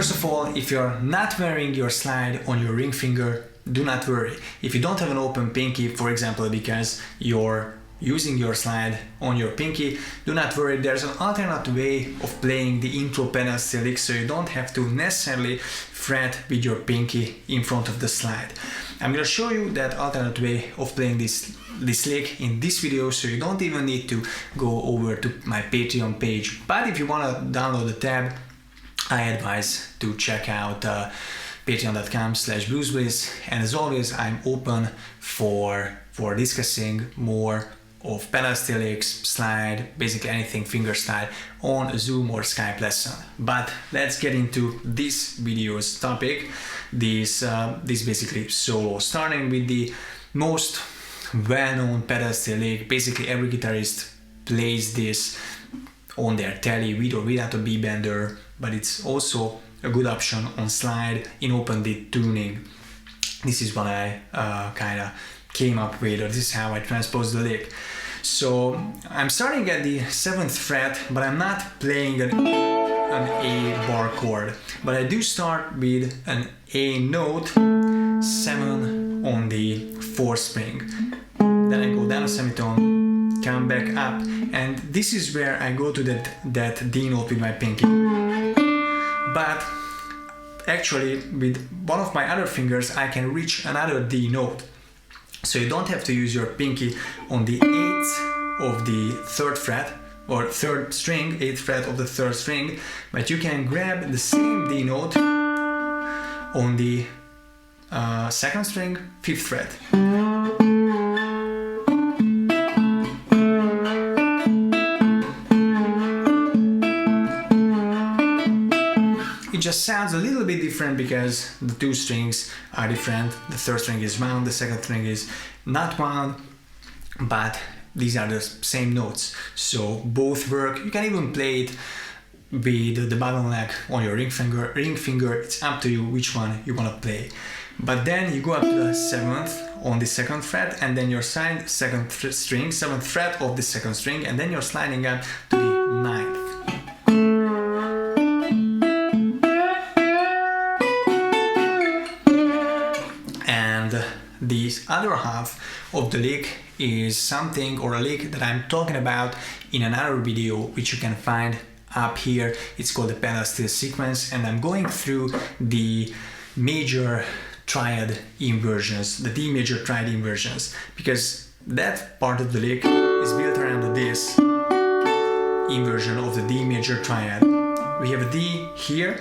First of all, if you're not wearing your slide on your ring finger, do not worry. If you don't have an open pinky, for example, because you're using your slide on your pinky, do not worry, there's an alternate way of playing the intro pedal steel lick, so you don't have to necessarily fret with your pinky in front of the slide. I'm going to show you that alternate way of playing this lick in this video, so you don't even need to go over to my Patreon page. But if you want to download the tab, I advise to check out patreon.com/blueswillis, and as always I'm open for discussing more of pedal steel licks, slide, basically anything fingerstyle on a Zoom or Skype lesson. But let's get into this video's topic, this basically solo, starting with the most well-known pedal steel lick. Basically every guitarist plays this on their telly with or without a B-bender, but it's also a good option on slide in open D tuning. This is what I kind of came up with, or this is how I transpose the lick. So I'm starting at the 7th fret, but I'm not playing an A bar chord, but I do start with an A note, 7 on the 4th string. Then I go down a semitone, come back up, and this is where I go to that D note with my pinky. But actually with one of my other fingers I can reach another D note. So you don't have to use your pinky on the 8th of the 3rd fret or 3rd string, 8th fret of the 3rd string, but you can grab the same D note on the 2nd string, 5th fret. Just sounds a little bit different because the two strings are different. The 3rd string is wound, the 2nd string is not wound, but these are the same notes, so both work. You can even play it with the bottleneck on your ring finger. It's up to you which one you want to play. But then you go up to the 7th on the 2nd fret, and then you're sliding 2nd string, 7th fret of the 2nd string, and then you're sliding up to the 9th. The other half of the lick is something, or a lick that I'm talking about in another video, which you can find up here. It's called the pedal steel sequence, and I'm going through the major triad inversions, the D major triad inversions, because that part of the lick is built around this inversion of the D major triad. We have a D here,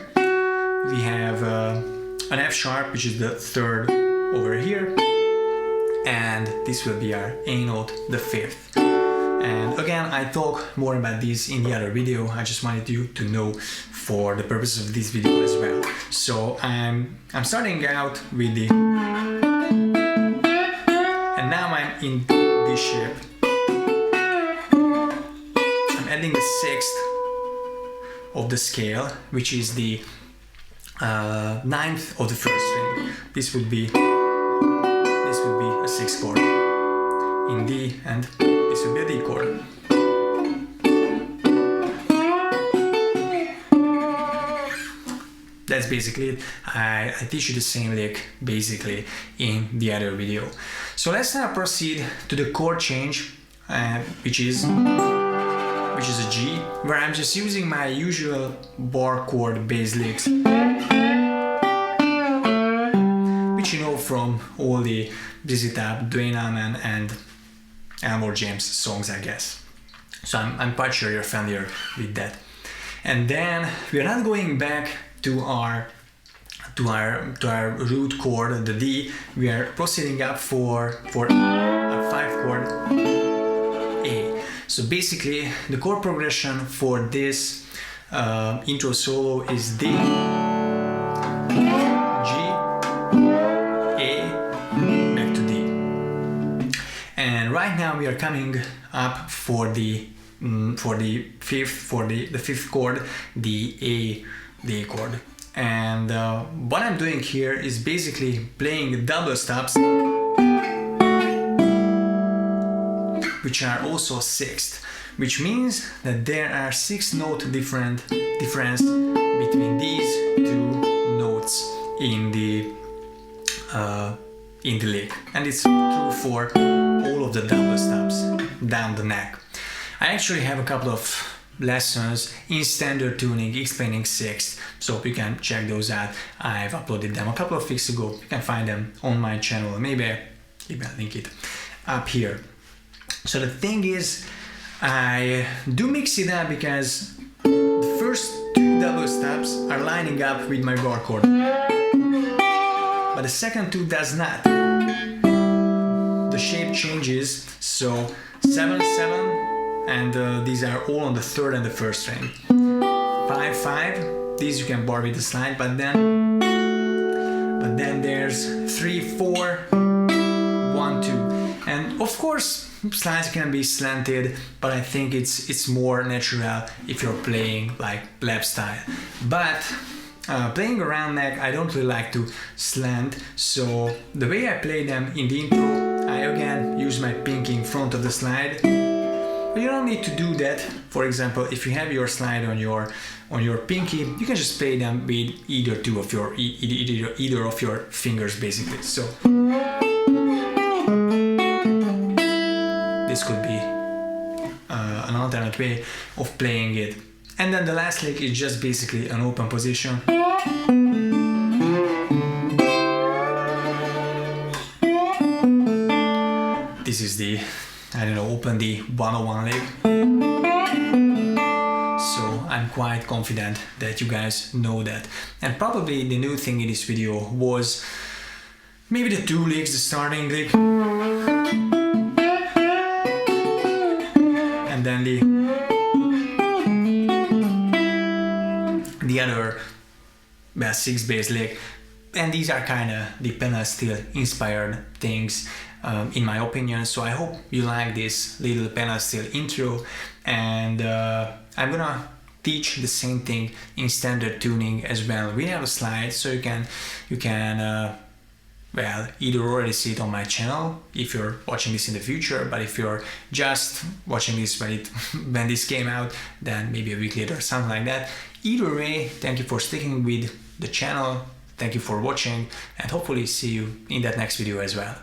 we have an F sharp, which is the 3rd over here, and this will be our A note, the 5th. And again, I talk more about this in the other video. I just wanted you to know for the purposes of this video as well. So I'm starting out with the, and now I'm in this shape. I'm adding the 6th of the scale, which is the 9th of the 1st string. This would be a 6th chord in D, and this would be a D chord. That's basically it. I teach you the same lick basically in the other video. So let's now proceed to the chord change, which is a G, where I'm just using my usual bar chord bass licks, which you know from all the Dizzy Top, Dwayne Allman and Elmore James songs, I guess. So I'm quite sure you're familiar with that. And then we're not going back to our root chord, the D. We are proceeding up for a 5 chord A. So basically the chord progression for this intro solo is D, G, right now we are coming up for the fifth chord, the A chord. And what I'm doing here is basically playing double stops, which are also sixth, which means that there are 6 note difference between these two notes in the lick, and it's true for all of the double stops down the neck. I actually have a couple of lessons in standard tuning explaining sixth, so you can check those out. I've uploaded them a couple of weeks ago. You can find them on my channel. Maybe I'll link it up here. So the thing is, I do mix it up because the first two double stops are lining up with my bar chord, but the second two does not. The shape changes, so 7/7, and these are all on the third and the first string. 5/5, these you can bar with the slide, but then there's 3/4, 1/2, and of course slides can be slanted, but I think it's more natural if you're playing like lap style. But playing around neck, I don't really like to slant, so the way I play them in the intro, I again use my pinky in front of the slide. But you don't need to do that. For example, if you have your slide on your pinky, you can just play them with either of your fingers basically. So this could be an alternate way of playing it. And then the last lick is just basically an open position. This is the, I don't know, open the 101 lick. So I'm quite confident that you guys know that. And probably the new thing in this video was maybe the two licks, the starting lick, and then the other, well, 6 bass lick. And these are kind of the pedal steel inspired things, in my opinion. So I hope you like this little pedal steel intro, and I'm gonna teach the same thing in standard tuning as well. We have a slide, so you can well, either already see it on my channel if you're watching this in the future, but if you're just watching this when this came out, then maybe a week later or something like that. Either way, thank you for sticking with the channel, thank you for watching, and hopefully see you in that next video as well.